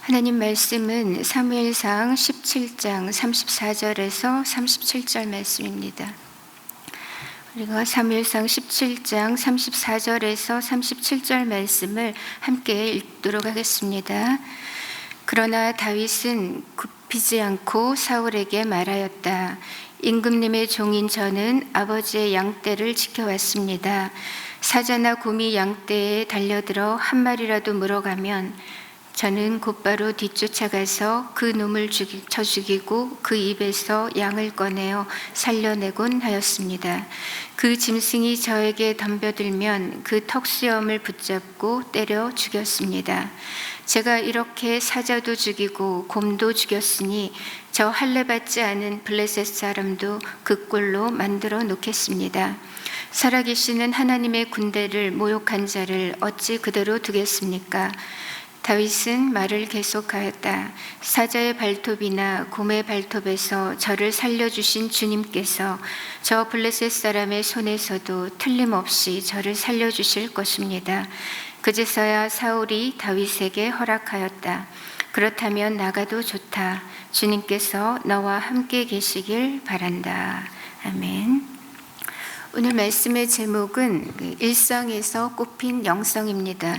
하나님 말씀은 사무엘상 17장 34절에서 37절 말씀입니다. 우리가 사무엘상 17장 34절에서 37절 말씀을 함께 읽도록 하겠습니다. 그러나 다윗은 굽히지 않고 사울에게 말하였다. 임금님의 종인 저는 아버지의 양떼를 지켜왔습니다. 사자나 곰이 양떼에 달려들어 한 마리라도 물어가면 저는 곧바로 뒤쫓아가서 그 놈을 쳐 죽이고 그 입에서 양을 꺼내어 살려내곤 하였습니다. 그 짐승이 저에게 덤벼들면 그 턱수염을 붙잡고 때려 죽였습니다. 제가 이렇게 사자도 죽이고 곰도 죽였으니 저 할례 받지 않은 블레셋 사람도 그 꼴로 만들어 놓겠습니다. 살아계시는 하나님의 군대를 모욕한 자를 어찌 그대로 두겠습니까? 다윗은 말을 계속하였다. 사자의 발톱이나 곰의 발톱에서 저를 살려주신 주님께서 저 블레셋 사람의 손에서도 틀림없이 저를 살려주실 것입니다. 그제서야 사울이 다윗에게 허락하였다. 그렇다면 나가도 좋다. 주님께서 너와 함께 계시길 바란다. 아멘. 오늘 말씀의 제목은 일성에서 꼽힌 영성입니다.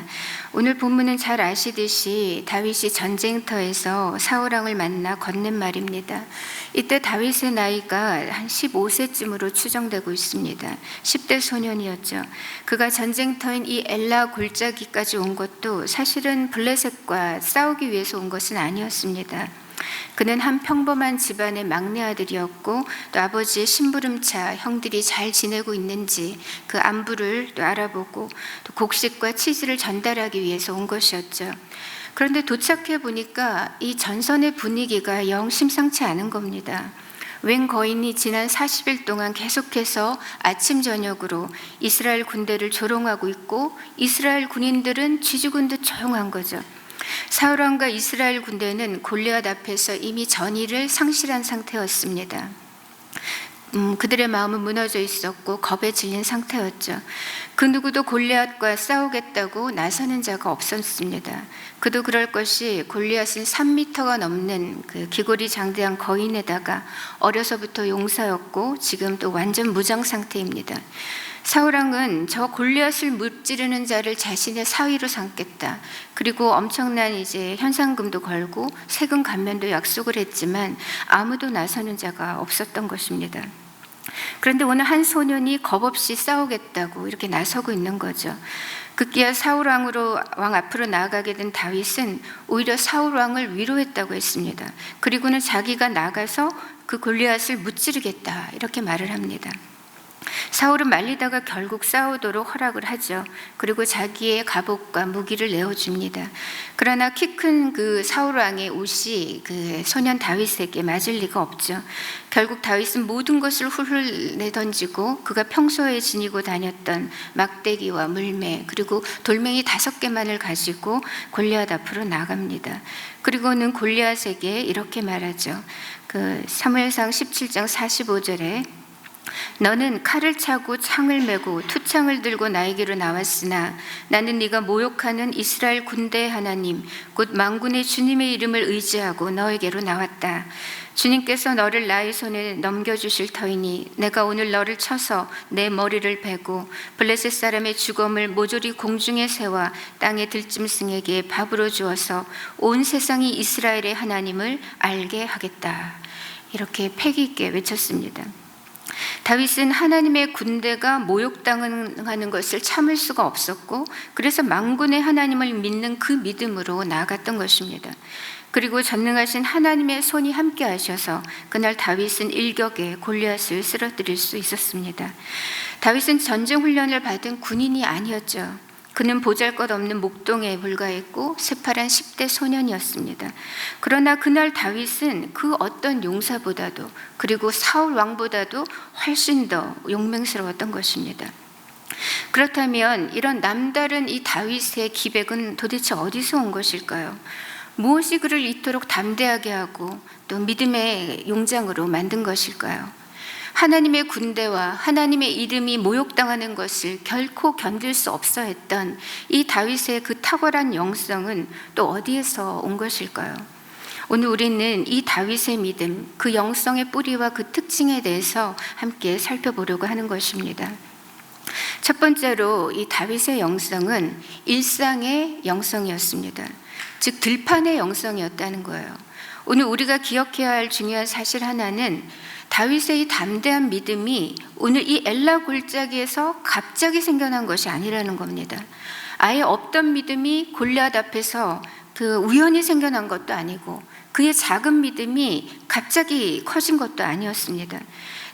오늘 본문은 잘 아시듯이 다윗이 전쟁터에서 사울왕을 만나 건넨 말입니다. 이때 다윗의 나이가 한 15세쯤으로 추정되고 있습니다. 10대 소년이었죠. 그가 전쟁터인 이 엘라 골짜기까지 온 것도 사실은 블레셋과 싸우기 위해서 온 것은 아니었습니다. 그는 한 평범한 집안의 막내 아들이었고 또 아버지의 심부름차 형들이 잘 지내고 있는지 그 안부를 또 알아보고 또 곡식과 치즈를 전달하기 위해서 온 것이었죠. 그런데 도착해 보니까 이 전선의 분위기가 영 심상치 않은 겁니다. 웬 거인이 지난 40일 동안 계속해서 아침 저녁으로 이스라엘 군대를 조롱하고 있고 이스라엘 군인들은 쥐죽은 듯 조용한 거죠. 사울왕과 이스라엘 군대는 골리앗 앞에서 이미 전의를 상실한 상태였습니다. 그들의 마음은 무너져 있었고 겁에 질린 상태였죠. 그 누구도 골리앗과 싸우겠다고 나서는 자가 없었습니다. 그도 그럴 것이 골리앗은 3미터가 넘는 그 기골이 장대한 거인에다가 어려서부터 용사였고 지금 또 완전 무장 상태입니다. 사울왕은 저 골리앗을 무찌르는 자를 자신의 사위로 삼겠다. 그리고 엄청난 이제 현상금도 걸고 세금 감면도 약속을 했지만 아무도 나서는 자가 없었던 것입니다. 그런데 오늘 한 소년이 겁없이 싸우겠다고 이렇게 나서고 있는 거죠. 급기야 사울왕 앞으로 나아가게 된 다윗은 오히려 사울왕을 위로했다고 했습니다. 그리고는 자기가 나가서 그 골리앗을 무찌르겠다 이렇게 말을 합니다. 사울은 말리다가 결국 싸우도록 허락을 하죠. 그리고 자기의 갑옷과 무기를 내어줍니다. 그러나 키 큰 그 사울 왕의 옷이 그 소년 다윗에게 맞을 리가 없죠. 결국 다윗은 모든 것을 훌훌 내던지고 그가 평소에 지니고 다녔던 막대기와 물매 그리고 돌멩이 5개만을 가지고 골리앗 앞으로 나갑니다. 그리고는 골리앗에게 이렇게 말하죠. 그 사무엘상 17장 45절에 너는 칼을 차고 창을 메고 투창을 들고 나에게로 나왔으나 나는 네가 모욕하는 이스라엘 군대의 하나님 곧 만군의 주님의 이름을 의지하고 너에게로 나왔다. 주님께서 너를 나의 손에 넘겨주실 터이니 내가 오늘 너를 쳐서 내 머리를 베고 블레셋 사람의 주검을 모조리 공중에 세워 땅의 들짐승에게 밥으로 주어서 온 세상이 이스라엘의 하나님을 알게 하겠다. 이렇게 패기 있게 외쳤습니다. 다윗은 하나님의 군대가 모욕당하는 것을 참을 수가 없었고 그래서 만군의 하나님을 믿는 그 믿음으로 나아갔던 것입니다. 그리고 전능하신 하나님의 손이 함께 하셔서 그날 다윗은 일격에 골리앗을 쓰러뜨릴 수 있었습니다. 다윗은 전쟁 훈련을 받은 군인이 아니었죠. 그는 보잘것없는 목동에 불과했고 새파란 10대 소년이었습니다. 그러나 그날 다윗은 그 어떤 용사보다도 그리고 사울 왕보다도 훨씬 더 용맹스러웠던 것입니다. 그렇다면 이런 남다른 이 다윗의 기백은 도대체 어디서 온 것일까요? 무엇이 그를 이토록 담대하게 하고 또 믿음의 용장으로 만든 것일까요? 하나님의 군대와 하나님의 이름이 모욕당하는 것을 결코 견딜 수 없어 했던 이 다윗의 그 탁월한 영성은 또 어디에서 온 것일까요? 오늘 우리는 이 다윗의 믿음, 그 영성의 뿌리와 그 특징에 대해서 함께 살펴보려고 하는 것입니다. 첫 번째로 이 다윗의 영성은 일상의 영성이었습니다. 즉 들판의 영성이었다는 거예요. 오늘 우리가 기억해야 할 중요한 사실 하나는 다윗의 이 담대한 믿음이 오늘 이 엘라 골짜기에서 갑자기 생겨난 것이 아니라는 겁니다. 아예 없던 믿음이 골리앗 앞에서 그 우연히 생겨난 것도 아니고 그의 작은 믿음이 갑자기 커진 것도 아니었습니다.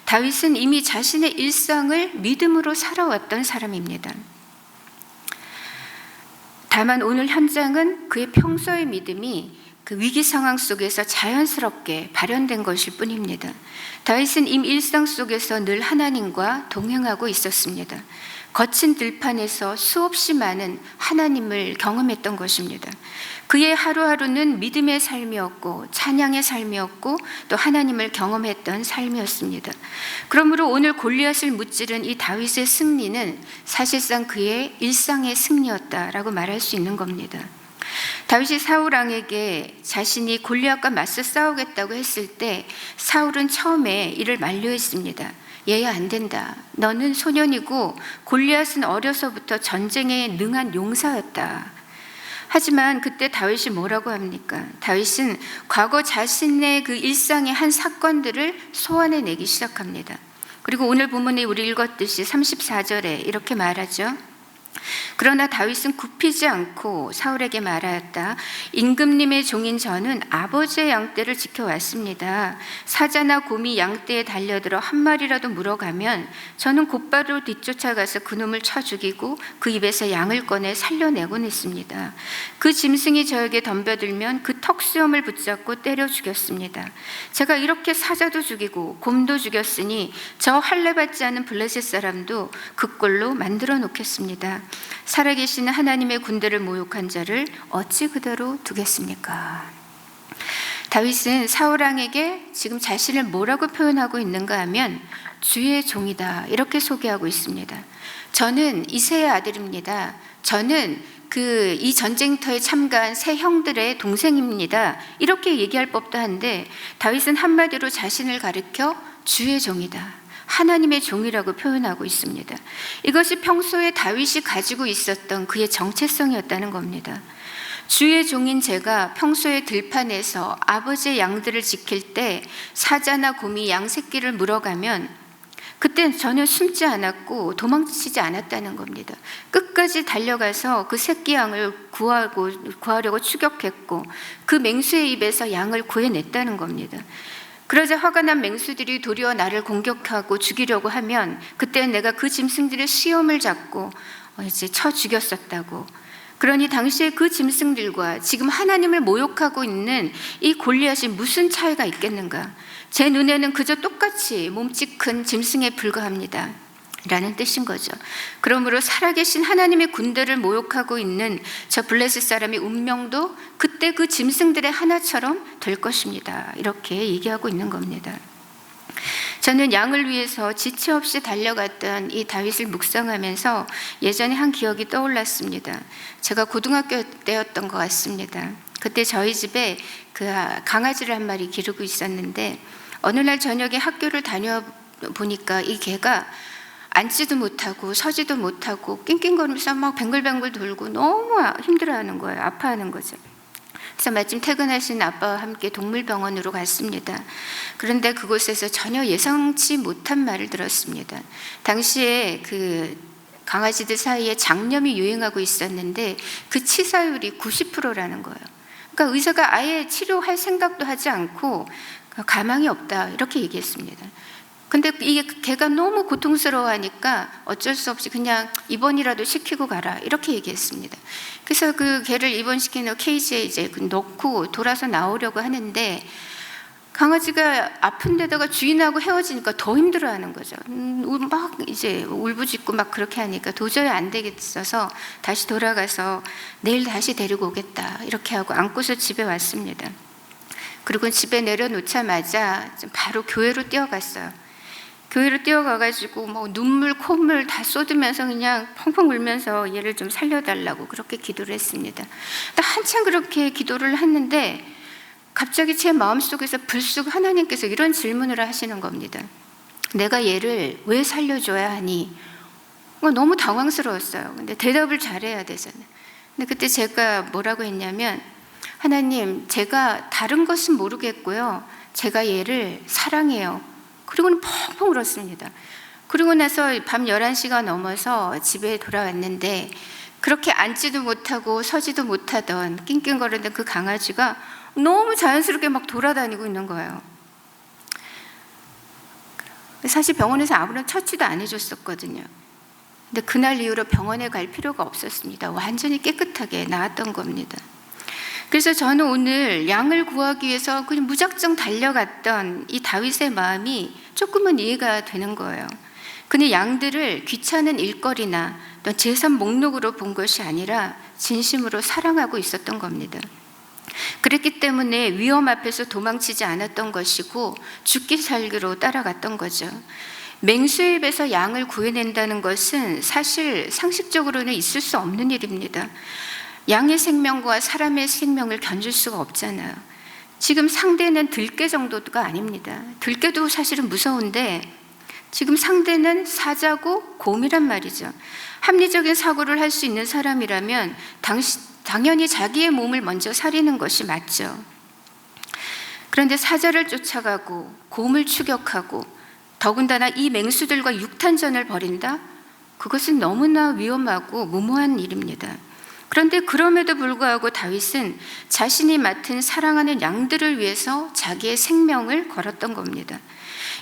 다윗은 이미 자신의 일상을 믿음으로 살아왔던 사람입니다. 다만 오늘 현장은 그의 평소의 믿음이 그 위기 상황 속에서 자연스럽게 발현된 것일 뿐입니다. 다윗은 이미 일상 속에서 늘 하나님과 동행하고 있었습니다. 거친 들판에서 수없이 많은 하나님을 경험했던 것입니다. 그의 하루하루는 믿음의 삶이었고 찬양의 삶이었고 또 하나님을 경험했던 삶이었습니다. 그러므로 오늘 골리앗을 무찌른 이 다윗의 승리는 사실상 그의 일상의 승리였다라고 말할 수 있는 겁니다. 다윗이 사울 왕에게 자신이 골리앗과 맞서 싸우겠다고 했을 때 사울은 처음에 이를 만류했습니다. 얘야 안 된다. 너는 소년이고 골리앗은 어려서부터 전쟁에 능한 용사였다. 하지만 그때 다윗이 뭐라고 합니까? 다윗은 과거 자신의 그 일상의 한 사건들을 소환해내기 시작합니다. 그리고 오늘 본문에 우리 읽었듯이 34절에 이렇게 말하죠. 그러나 다윗은 굽히지 않고 사울에게 말하였다. 임금님의 종인 저는 아버지의 양떼를 지켜왔습니다. 사자나 곰이 양떼에 달려들어 한 마리라도 물어가면 저는 곧바로 뒤쫓아가서 그놈을 쳐 죽이고 그 입에서 양을 꺼내 살려내곤 했습니다. 그 짐승이 저에게 덤벼들면 그 턱수염을 붙잡고 때려 죽였습니다. 제가 이렇게 사자도 죽이고 곰도 죽였으니 저 할례 받지 않은 블레셋 사람도 그 꼴로 만들어 놓겠습니다. 살아계시는 하나님의 군대를 모욕한 자를 어찌 그대로 두겠습니까? 다윗은 사울 왕에게 지금 자신을 뭐라고 표현하고 있는가 하면 주의 종이다 이렇게 소개하고 있습니다. 저는 이새의 아들입니다. 저는 이 전쟁터에 참가한 세 형들의 동생입니다. 이렇게 얘기할 법도 한데 다윗은 한마디로 자신을 가리켜 주의 종이다. 하나님의 종이라고 표현하고 있습니다. 이것이 평소에 다윗이 가지고 있었던 그의 정체성이었다는 겁니다. 주의 종인 제가 평소에 들판에서 아버지의 양들을 지킬 때 사자나 곰이 양 새끼를 물어가면 그때 전혀 숨지 않았고 도망치지 않았다는 겁니다. 끝까지 달려가서 그 새끼 양을 구하려고 추격했고 그 맹수의 입에서 양을 구해냈다는 겁니다. 그러자 화가 난 맹수들이 도리어 나를 공격하고 죽이려고 하면 그때 내가 그 짐승들의 수염을 잡고 이제 쳐 죽였었다고. 그러니 당시에 그 짐승들과 지금 하나님을 모욕하고 있는 이 골리앗이 무슨 차이가 있겠는가? 제 눈에는 그저 똑같이 몸집 큰 짐승에 불과합니다. 라는 뜻인 거죠. 그러므로 살아계신 하나님의 군대를 모욕하고 있는 저 블레셋 사람의 운명도 그때 그 짐승들의 하나처럼 될 것입니다. 이렇게 얘기하고 있는 겁니다. 저는 양을 위해서 지체 없이 달려갔던 이 다윗을 묵상하면서 예전에 한 기억이 떠올랐습니다. 제가 고등학교 때였던 것 같습니다. 그때 저희 집에 그 강아지를 한 마리 기르고 있었는데 어느 날 저녁에 학교를 다녀보니까 이 개가 앉지도 못하고 서지도 못하고 낑낑거리면서 막 뱅글뱅글 돌고 너무 힘들어하는 거예요. 아파하는 거죠. 그래서 마침 퇴근하신 아빠와 함께 동물병원으로 갔습니다. 그런데 그곳에서 전혀 예상치 못한 말을 들었습니다. 당시에 그 강아지들 사이에 장염이 유행하고 있었는데 그 치사율이 90%라는 거예요. 그러니까 의사가 아예 치료할 생각도 하지 않고 가망이 없다 이렇게 얘기했습니다. 근데 이 개가 너무 고통스러워하니까 어쩔 수 없이 그냥 입원이라도 시키고 가라 이렇게 얘기했습니다. 그래서 그 개를 입원시키는 케이지에 이제 넣고 돌아서 나오려고 하는데 강아지가 아픈 데다가 주인하고 헤어지니까 더 힘들어하는 거죠. 막 이제 울부짖고 막 그렇게 하니까 도저히 안 되겠어서 다시 돌아가서 내일 다시 데리고 오겠다 이렇게 하고 안고서 집에 왔습니다. 그리고 집에 내려놓자마자 바로 교회로 뛰어갔어요. 교회로 뛰어가가지고 눈물, 콧물 다 쏟으면서 그냥 펑펑 울면서 얘를 좀 살려달라고 그렇게 기도를 했습니다. 한참 그렇게 기도를 했는데 갑자기 제 마음속에서 불쑥 하나님께서 이런 질문을 하시는 겁니다. 내가 얘를 왜 살려줘야 하니? 너무 당황스러웠어요. 근데 대답을 잘해야 되잖아요. 근데 그때 제가 뭐라고 했냐면, 하나님, 제가 다른 것은 모르겠고요, 제가 얘를 사랑해요. 그리고는 펑펑 울었습니다. 그리고 나서 밤 11시가 넘어서 집에 돌아왔는데 그렇게 앉지도 못하고 서지도 못하던 낑낑거리던 그 강아지가 너무 자연스럽게 막 돌아다니고 있는 거예요. 사실 병원에서 아무런 처치도 안 해줬었거든요. 근데 그날 이후로 병원에 갈 필요가 없었습니다. 완전히 깨끗하게 나았던 겁니다. 그래서 저는 오늘 양을 구하기 위해서 그냥 무작정 달려갔던 이 다윗의 마음이 조금은 이해가 되는 거예요. 그는 양들을 귀찮은 일거리나 또 재산 목록으로 본 것이 아니라 진심으로 사랑하고 있었던 겁니다. 그랬기 때문에 위험 앞에서 도망치지 않았던 것이고 죽기 살기로 따라갔던 거죠. 맹수의 입에서 양을 구해낸다는 것은 사실 상식적으로는 있을 수 없는 일입니다. 양의 생명과 사람의 생명을 견줄 수가 없잖아요. 지금 상대는 들개 정도가 아닙니다. 들개도 사실은 무서운데 지금 상대는 사자고 곰이란 말이죠. 합리적인 사고를 할 수 있는 사람이라면 당연히 자기의 몸을 먼저 살리는 것이 맞죠. 그런데 사자를 쫓아가고 곰을 추격하고 더군다나 이 맹수들과 육탄전을 벌인다? 그것은 너무나 위험하고 무모한 일입니다. 그런데 그럼에도 불구하고 다윗은 자신이 맡은 사랑하는 양들을 위해서 자기의 생명을 걸었던 겁니다.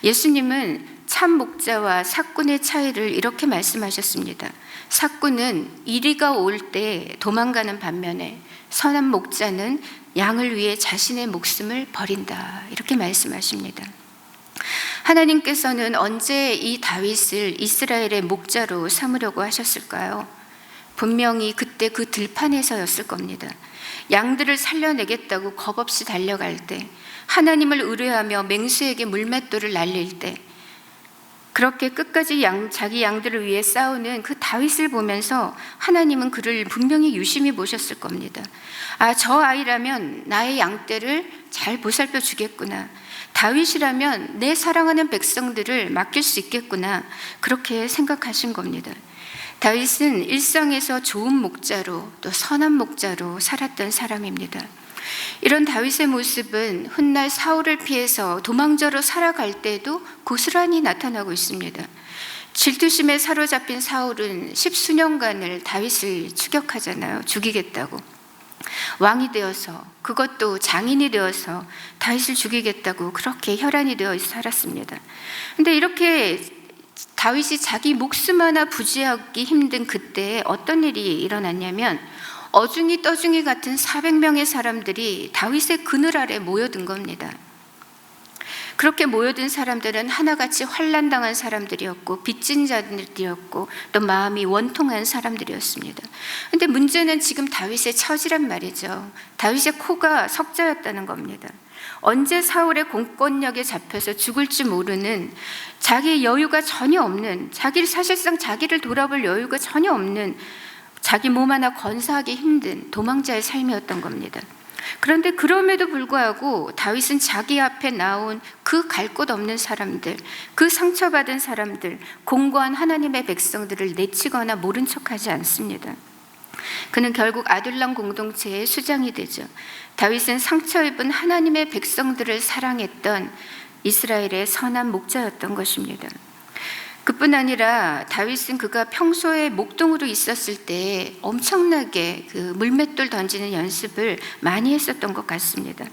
예수님은 참 목자와 삭군의 차이를 이렇게 말씀하셨습니다. 삭군은 이리가 올 때 도망가는 반면에 선한 목자는 양을 위해 자신의 목숨을 버린다. 이렇게 말씀하십니다. 하나님께서는 언제 이 다윗을 이스라엘의 목자로 삼으려고 하셨을까요? 분명히 그때 그 들판에서였을 겁니다. 양들을 살려내겠다고 겁없이 달려갈 때, 하나님을 의뢰하며 맹수에게 물맷돌을 날릴 때, 그렇게 끝까지 자기 양들을 위해 싸우는 그 다윗을 보면서 하나님은 그를 분명히 유심히 보셨을 겁니다. 아, 저 아이라면 나의 양떼를 잘 보살펴 주겠구나. 다윗이라면 내 사랑하는 백성들을 맡길 수 있겠구나. 그렇게 생각하신 겁니다. 다윗은 일상에서 좋은 목자로 또 선한 목자로 살았던 사람입니다. 이런 다윗의 모습은 훗날 사울을 피해서 도망자로 살아갈 때도 고스란히 나타나고 있습니다. 질투심에 사로잡힌 사울은 10수년간을 다윗을 추격하잖아요. 죽이겠다고. 왕이 되어서, 그것도 장인이 되어서 다윗을 죽이겠다고 그렇게 혈안이 되어 살았습니다. 그런데 이렇게 다윗이 자기 목숨 하나 부지하기 힘든 그때에 어떤 일이 일어났냐면, 어중이 떠중이 같은 400명의 사람들이 다윗의 그늘 아래 모여든 겁니다. 그렇게 모여든 사람들은 하나같이 환난당한 사람들이었고 빚진 자들이었고 또 마음이 원통한 사람들이었습니다. 그런데 문제는 지금 다윗의 처지란 말이죠. 다윗의 코가 석자였다는 겁니다. 언제 사울의 공권력에 잡혀서 죽을지 모르는, 자기의 여유가 전혀 없는, 사실상 자기를 돌아볼 여유가 전혀 없는, 자기 몸 하나 건사하기 힘든 도망자의 삶이었던 겁니다. 그런데 그럼에도 불구하고 다윗은 자기 앞에 나온 그 갈 곳 없는 사람들, 그 상처받은 사람들, 공고한 하나님의 백성들을 내치거나 모른 척하지 않습니다. 그는 결국 아둘람 공동체의 수장이 되죠. 다윗은 상처 입은 하나님의 백성들을 사랑했던 이스라엘의 선한 목자였던 것입니다. 그뿐 아니라 다윗은 그가 평소에 목동으로 있었을 때 엄청나게 그 물맷돌 던지는 연습을 많이 했었던 것 같습니다.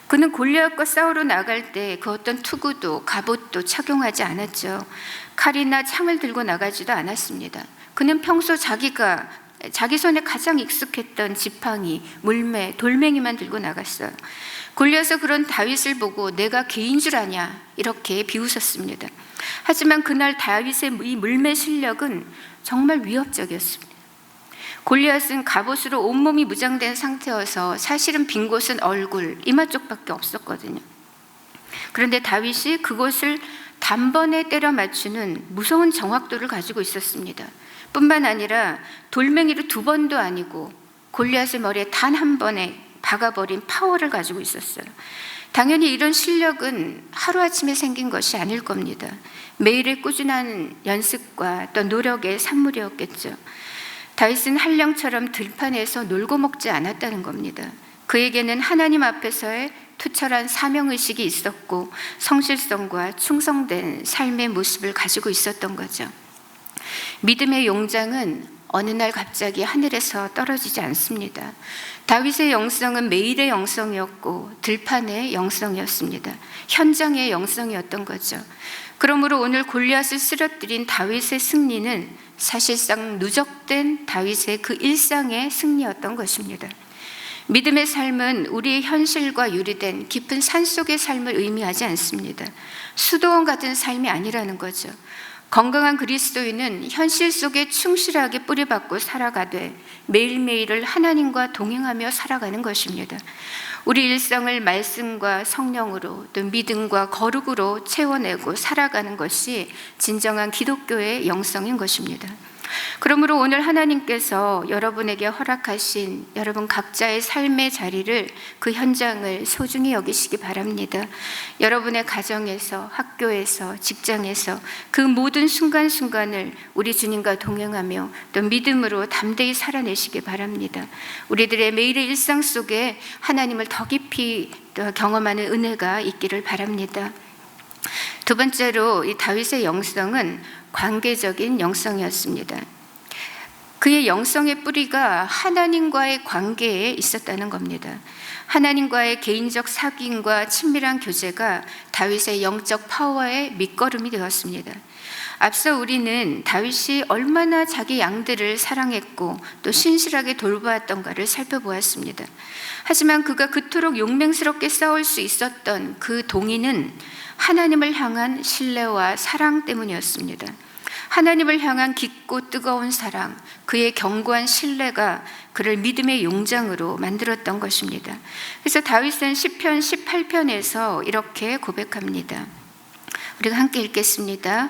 그는 골리앗과 싸우러 나갈 때 그 어떤 투구도 갑옷도 착용하지 않았죠. 칼이나 창을 들고 나가지도 않았습니다. 그는 평소 자기 손에 가장 익숙했던 지팡이, 물매, 돌멩이만 들고 나갔어요. 골리앗은 그런 다윗을 보고 내가 개인 줄 아냐 이렇게 비웃었습니다. 하지만 그날 다윗의 이 물매 실력은 정말 위협적이었습니다. 골리앗은 갑옷으로 온몸이 무장된 상태여서 사실은 빈 곳은 얼굴, 이마 쪽밖에 없었거든요. 그런데 다윗이 그것을 단번에 때려 맞추는 무서운 정확도를 가지고 있었습니다. 뿐만 아니라 돌멩이로 2번도 아니고 골리앗의 머리에 단 한 번에 박아버린 파워를 가지고 있었어요. 당연히 이런 실력은 하루아침에 생긴 것이 아닐 겁니다. 매일의 꾸준한 연습과 또 노력의 산물이었겠죠. 다윗은 한량처럼 들판에서 놀고 먹지 않았다는 겁니다. 그에게는 하나님 앞에서의 투철한 사명의식이 있었고 성실성과 충성된 삶의 모습을 가지고 있었던 거죠. 믿음의 용장은 어느 날 갑자기 하늘에서 떨어지지 않습니다. 다윗의 영성은 매일의 영성이었고 들판의 영성이었습니다. 현장의 영성이었던 거죠. 그러므로 오늘 골리앗을 쓰러뜨린 다윗의 승리는 사실상 누적된 다윗의 그 일상의 승리였던 것입니다. 믿음의 삶은 우리의 현실과 유리된 깊은 산속의 삶을 의미하지 않습니다. 수도원 같은 삶이 아니라는 거죠. 건강한 그리스도인은 현실 속에 충실하게 뿌리박고 살아가되 매일매일을 하나님과 동행하며 살아가는 것입니다. 우리 일상을 말씀과 성령으로 또 믿음과 거룩으로 채워내고 살아가는 것이 진정한 기독교의 영성인 것입니다. 그러므로 오늘 하나님께서 여러분에게 허락하신 여러분 각자의 삶의 자리를, 그 현장을 소중히 여기시기 바랍니다. 여러분의 가정에서, 학교에서, 직장에서 그 모든 순간순간을 우리 주님과 동행하며 또 믿음으로 담대히 살아내시기 바랍니다. 우리들의 매일의 일상 속에 하나님을 더 깊이 또 경험하는 은혜가 있기를 바랍니다. 두 번째로 이 다윗의 영성은 관계적인 영성이었습니다. 그의 영성의 뿌리가 하나님과의 관계에 있었다는 겁니다. 하나님과의 개인적 사귐과 친밀한 교제가 다윗의 영적 파워의 밑거름이 되었습니다. 앞서 우리는 다윗이 얼마나 자기 양들을 사랑했고 또 신실하게 돌보았던가를 살펴보았습니다. 하지만 그가 그토록 용맹스럽게 싸울 수 있었던 그 동의는 하나님을 향한 신뢰와 사랑 때문이었습니다. 하나님을 향한 깊고 뜨거운 사랑, 그의 견고한 신뢰가 그를 믿음의 용장으로 만들었던 것입니다. 그래서 다윗은 시편 18편에서 이렇게 고백합니다. 우리가 함께 읽겠습니다.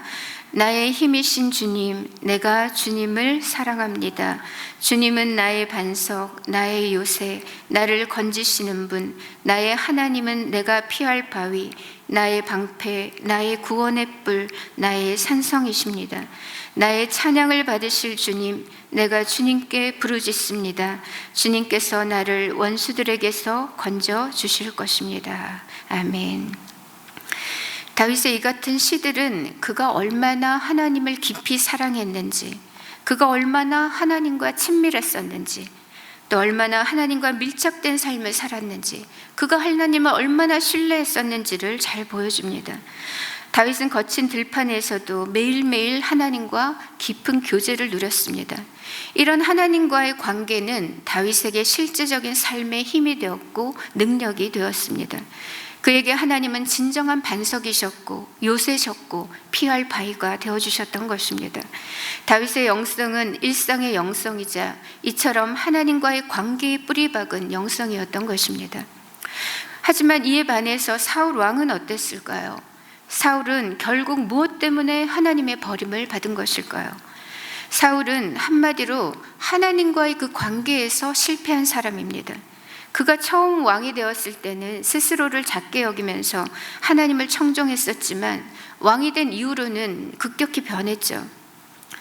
나의 힘이신 주님, 내가 주님을 사랑합니다. 주님은 나의 반석, 나의 요새, 나를 건지시는 분, 나의 하나님은 내가 피할 바위, 나의 방패, 나의 구원의 뿔, 나의 산성이십니다. 나의 찬양을 받으실 주님, 내가 주님께 부르짖습니다. 주님께서 나를 원수들에게서 건져 주실 것입니다. 아멘. 다윗의 이 같은 시들은 그가 얼마나 하나님을 깊이 사랑했는지, 그가 얼마나 하나님과 친밀했었는지, 또 얼마나 하나님과 밀착된 삶을 살았는지, 그가 하나님을 얼마나 신뢰했었는지를 잘 보여줍니다. 다윗은 거친 들판에서도 매일매일 하나님과 깊은 교제를 누렸습니다. 이런 하나님과의 관계는 다윗에게 실제적인 삶의 힘이 되었고 능력이 되었습니다. 그에게 하나님은 진정한 반석이셨고 요새셨고 피할 바위가 되어주셨던 것입니다. 다윗의 영성은 일상의 영성이자 이처럼 하나님과의 관계에 뿌리박은 영성이었던 것입니다. 하지만 이에 반해서 사울 왕은 어땠을까요? 사울은 결국 무엇 때문에 하나님의 버림을 받은 것일까요? 사울은 한마디로 하나님과의 그 관계에서 실패한 사람입니다. 그가 처음 왕이 되었을 때는 스스로를 작게 여기면서 하나님을 청종했었지만 왕이 된 이후로는 급격히 변했죠.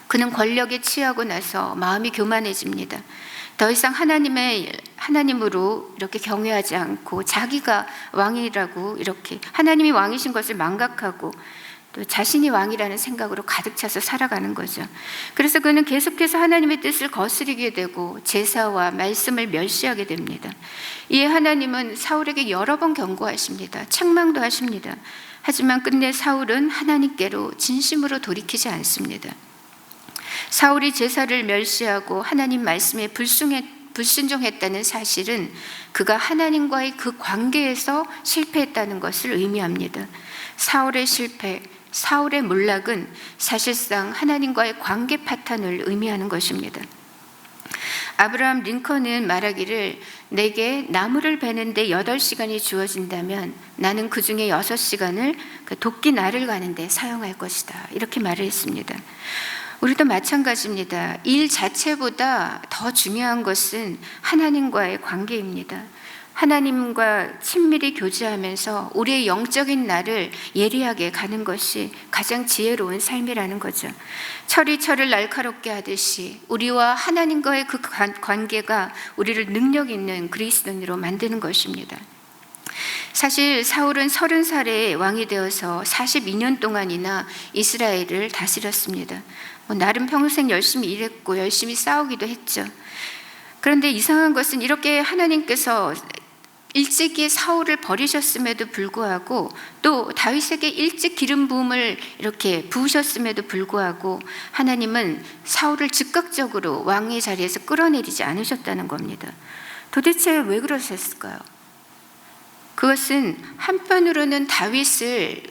그는 권력에 취하고 나서 마음이 교만해집니다. 더 이상 하나님으로 이렇게 경외하지 않고 자기가 왕이라고 이렇게 하나님이 왕이신 것을 망각하고 또 자신이 왕이라는 생각으로 가득 차서 살아가는 거죠. 그래서 그는 계속해서 하나님의 뜻을 거스르게 되고 제사와 말씀을 멸시하게 됩니다. 이에 하나님은 사울에게 여러 번 경고하십니다. 책망도 하십니다. 하지만 끝내 사울은 하나님께로 진심으로 돌이키지 않습니다. 사울이 제사를 멸시하고 하나님 말씀에 불순종했다는 사실은 그가 하나님과의 그 관계에서 실패했다는 것을 의미합니다. 사울의 실패, 사울의 몰락은 사실상 하나님과의 관계 파탄을 의미하는 것입니다. 아브라함 링컨은 말하기를 내게 나무를 베는데 8시간이 주어진다면 나는 그 중에 6시간을 그 도끼 날을 가는데 사용할 것이다. 이렇게 말을 했습니다. 우리도 마찬가지입니다. 일 자체보다 더 중요한 것은 하나님과의 관계입니다. 하나님과 친밀히 교제하면서 우리의 영적인 날을 예리하게 가는 것이 가장 지혜로운 삶이라는 거죠. 철이 철을 날카롭게 하듯이 우리와 하나님과의 그 관계가 우리를 능력 있는 그리스도인으로 만드는 것입니다. 사실 사울은 30살에 왕이 되어서 42년 동안이나 이스라엘을 다스렸습니다. 나름 평생 열심히 일했고 열심히 싸우기도 했죠. 그런데 이상한 것은 이렇게 하나님께서 일찍이 사울을 버리셨음에도 불구하고 또 다윗에게 일찍 기름 부음을 이렇게 부으셨음에도 불구하고 하나님은 사울을 즉각적으로 왕의 자리에서 끌어내리지 않으셨다는 겁니다. 도대체 왜 그러셨을까요? 그것은 한편으로는 다윗을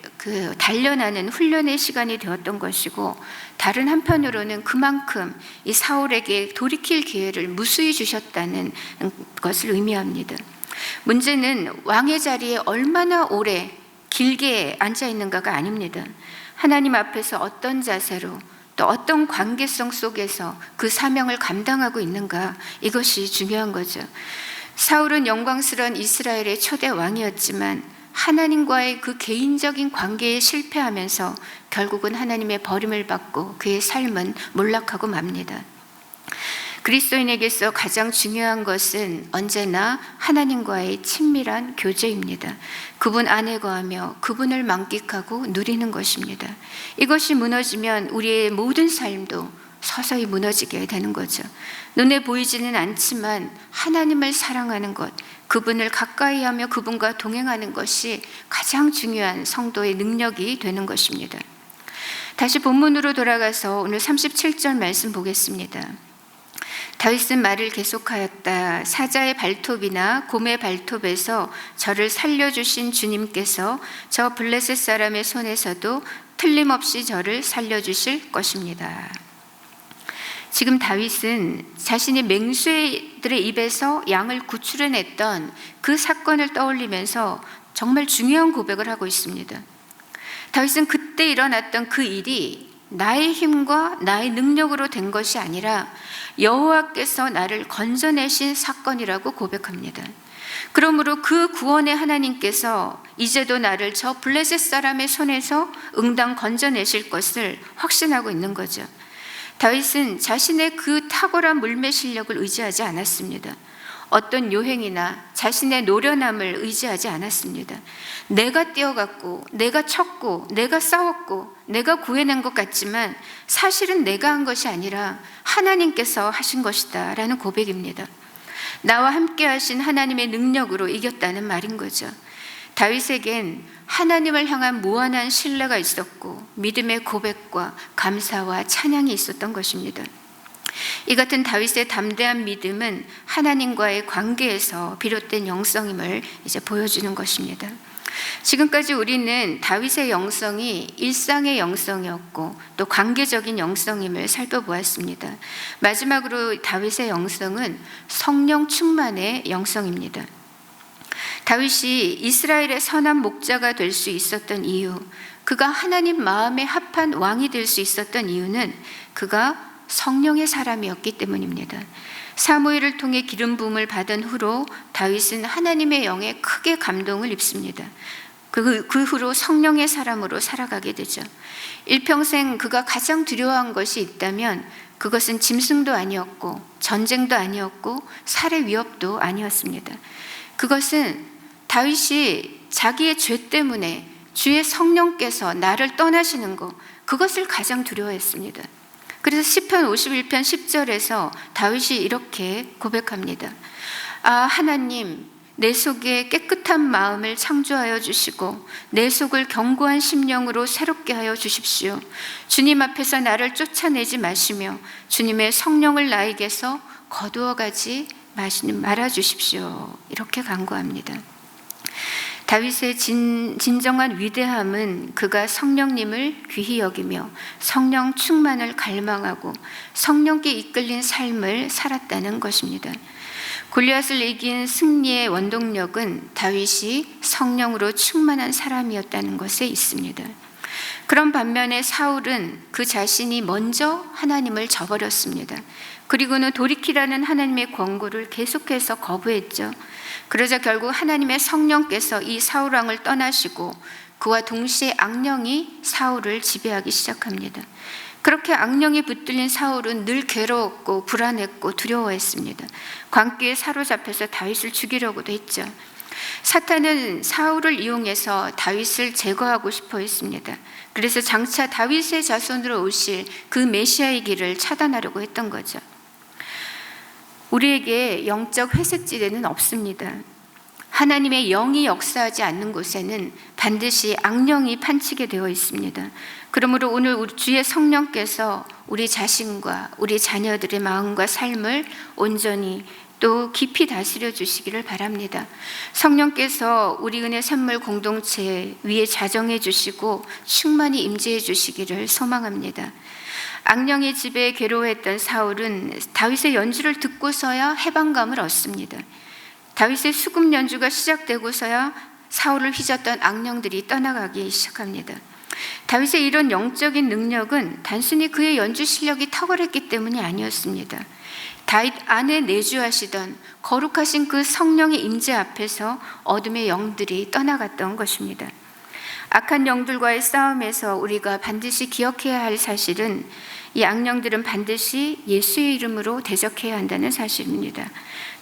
단련하는 훈련의 시간이 되었던 것이고, 다른 한편으로는 그만큼 이 사울에게 돌이킬 기회를 무수히 주셨다는 것을 의미합니다. 문제는 왕의 자리에 얼마나 오래 길게 앉아 있는가가 아닙니다. 하나님 앞에서 어떤 자세로 또 어떤 관계성 속에서 그 사명을 감당하고 있는가, 이것이 중요한 거죠. 사울은 영광스러운 이스라엘의 초대 왕이었지만 하나님과의 그 개인적인 관계에 실패하면서 결국은 하나님의 버림을 받고 그의 삶은 몰락하고 맙니다. 그리스도인에게서 가장 중요한 것은 언제나 하나님과의 친밀한 교제입니다. 그분 안에 거하며 그분을 만끽하고 누리는 것입니다. 이것이 무너지면 우리의 모든 삶도 서서히 무너지게 되는 거죠. 눈에 보이지는 않지만 하나님을 사랑하는 것, 그분을 가까이 하며 그분과 동행하는 것이 가장 중요한 성도의 능력이 되는 것입니다. 다시 본문으로 돌아가서 오늘 37절 말씀 보겠습니다. 다윗은 말을 계속하였다. 사자의 발톱이나 곰의 발톱에서 저를 살려주신 주님께서 저 블레셋 사람의 손에서도 틀림없이 저를 살려주실 것입니다. 지금 다윗은 자신이 맹수들의 입에서 양을 구출해냈던 그 사건을 떠올리면서 정말 중요한 고백을 하고 있습니다. 다윗은 그때 일어났던 그 일이 나의 힘과 나의 능력으로 된 것이 아니라 여호와께서 나를 건져내신 사건이라고 고백합니다. 그러므로 그 구원의 하나님께서 이제도 나를 저 블레셋 사람의 손에서 응당 건져내실 것을 확신하고 있는 거죠. 다윗은 자신의 그 탁월한 물매 실력을 의지하지 않았습니다. 어떤 요행이나 자신의 노련함을 의지하지 않았습니다. 내가 뛰어갔고 내가 쳤고 내가 싸웠고 내가 구해낸 것 같지만 사실은 내가 한 것이 아니라 하나님께서 하신 것이다 라는 고백입니다. 나와 함께 하신 하나님의 능력으로 이겼다는 말인 거죠. 다윗에겐 하나님을 향한 무한한 신뢰가 있었고 믿음의 고백과 감사와 찬양이 있었던 것입니다. 이 같은 다윗의 담대한 믿음은 하나님과의 관계에서 비롯된 영성임을 이제 보여주는 것입니다. 지금까지 우리는 다윗의 영성이 일상의 영성이었고 또 관계적인 영성임을 살펴보았습니다. 마지막으로 다윗의 영성은 성령 충만의 영성입니다. 다윗이 이스라엘의 선한 목자가 될 수 있었던 이유, 그가 하나님 마음에 합한 왕이 될 수 있었던 이유는 그가 성령의 사람이었기 때문입니다. 사무엘을 통해 기름 부음을 받은 후로 다윗은 하나님의 영에 크게 감동을 입습니다. 그 후로 성령의 사람으로 살아가게 되죠. 일평생 그가 가장 두려워한 것이 있다면 그것은 짐승도 아니었고 전쟁도 아니었고 살해 위협도 아니었습니다. 그것은 다윗이 자기의 죄 때문에 주의 성령께서 나를 떠나시는 것, 그것을 가장 두려워했습니다. 그래서 시편 51편 10절에서 다윗이 이렇게 고백합니다. 아, 하나님, 내 속에 깨끗한 마음을 창조하여 주시고 내 속을 견고한 심령으로 새롭게 하여 주십시오. 주님 앞에서 나를 쫓아내지 마시며 주님의 성령을 나에게서 거두어 가지 말아 주십시오. 이렇게 간구합니다. 다윗의 진정한 위대함은 그가 성령님을 귀히 여기며 성령 충만을 갈망하고 성령께 이끌린 삶을 살았다는 것입니다. 골리앗을 이긴 승리의 원동력은 다윗이 성령으로 충만한 사람이었다는 것에 있습니다. 그런 반면에 사울은 그 자신이 먼저 하나님을 저버렸습니다. 그리고는 돌이키라는 하나님의 권고를 계속해서 거부했죠. 그러자 결국 하나님의 성령께서 이 사울 왕을 떠나시고 그와 동시에 악령이 사울을 지배하기 시작합니다. 그렇게 악령이 붙들린 사울은 늘 괴로웠고 불안했고 두려워했습니다. 광기에 사로잡혀서 다윗을 죽이려고도 했죠. 사탄은 사울을 이용해서 다윗을 제거하고 싶어 했습니다. 그래서 장차 다윗의 자손으로 오실 그 메시아의 길을 차단하려고 했던 거죠. 우리에게 영적 회색지대는 없습니다. 하나님의 영이 역사하지 않는 곳에는 반드시 악령이 판치게 되어 있습니다. 그러므로 오늘 우리 주의 성령께서 우리 자신과 우리 자녀들의 마음과 삶을 온전히 또 깊이 다스려 주시기를 바랍니다. 성령께서 우리 은혜 선물 공동체 위에 자정해 주시고 충만히 임재해 주시기를 소망합니다. 악령의 지배에 괴로워했던 사울은 다윗의 연주를 듣고서야 해방감을 얻습니다. 다윗의 수금 연주가 시작되고서야 사울을 휘젓던 악령들이 떠나가기 시작합니다. 다윗의 이런 영적인 능력은 단순히 그의 연주 실력이 탁월했기 때문이 아니었습니다. 다윗 안에 내주하시던 거룩하신 그 성령의 임재 앞에서 어둠의 영들이 떠나갔던 것입니다. 악한 영들과의 싸움에서 우리가 반드시 기억해야 할 사실은 이 악령들은 반드시 예수의 이름으로 대적해야 한다는 사실입니다.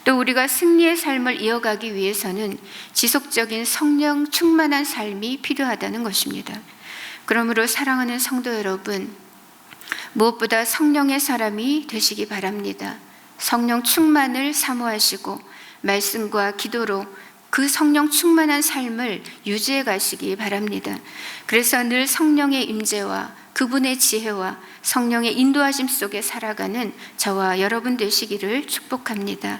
또 우리가 승리의 삶을 이어가기 위해서는 지속적인 성령 충만한 삶이 필요하다는 것입니다. 그러므로 사랑하는 성도 여러분, 무엇보다 성령의 사람이 되시기 바랍니다. 성령 충만을 사모하시고 말씀과 기도로 그 성령 충만한 삶을 유지해 가시기 바랍니다. 그래서 늘 성령의 임재와 그분의 지혜와 성령의 인도하심 속에 살아가는 저와 여러분 되시기를 축복합니다.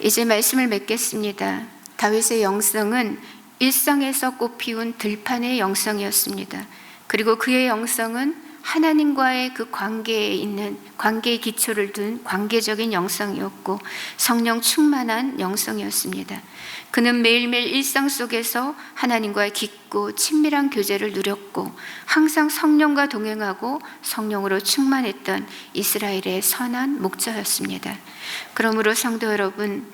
이제 말씀을 맺겠습니다. 다윗의 영성은 일상에서 꽃피운 들판의 영성이었습니다. 그리고 그의 영성은 하나님과의 그 관계에 있는 관계의 기초를 둔 관계적인 영성이었고 성령 충만한 영성이었습니다. 그는 매일매일 일상 속에서 하나님과의 깊고 친밀한 교제를 누렸고 항상 성령과 동행하고 성령으로 충만했던 이스라엘의 선한 목자였습니다. 그러므로 성도 여러분,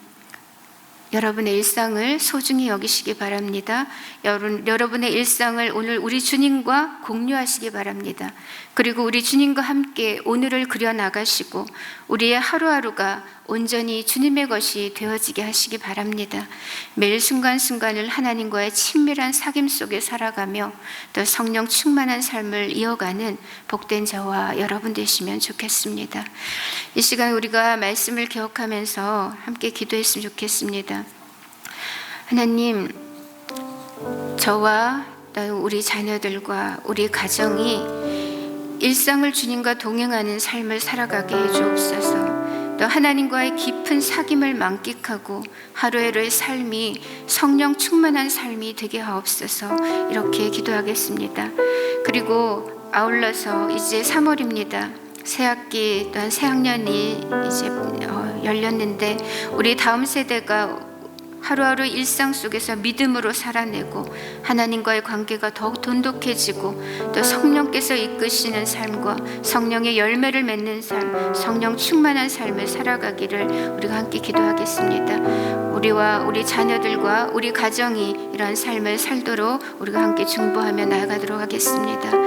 여러분의 일상을 소중히 여기시기 바랍니다. 여러분의 일상을 오늘 우리 주님과 공유하시기 바랍니다. 그리고 우리 주님과 함께 오늘을 그려나가시고 우리의 하루하루가 온전히 주님의 것이 되어지게 하시기 바랍니다. 매일 순간순간을 하나님과의 친밀한 사귐 속에 살아가며 또 성령 충만한 삶을 이어가는 복된 저와 여러분 되시면 좋겠습니다. 이 시간 우리가 말씀을 기억하면서 함께 기도했으면 좋겠습니다. 하나님, 저와 우리 자녀들과 우리 가정이 일상을 주님과 동행하는 삶을 살아가게 해 주옵소서. 또 하나님과의 깊은 사귐을 만끽하고 하루하루의 삶이 성령 충만한 삶이 되게 하옵소서. 이렇게 기도하겠습니다. 그리고 아울러서 이제 3월입니다. 새학기 또한 새학년이 이제 열렸는데 우리 다음 세대가 하루하루 일상 속에서 믿음으로 살아내고 하나님과의 관계가 더욱 돈독해지고 또 성령께서 이끄시는 삶과 성령의 열매를 맺는 삶, 성령 충만한 삶을 살아가기를 우리가 함께 기도하겠습니다. 우리와 우리 자녀들과 우리 가정이 이러한 삶을 살도록 우리가 함께 중보하며 나아가도록 하겠습니다.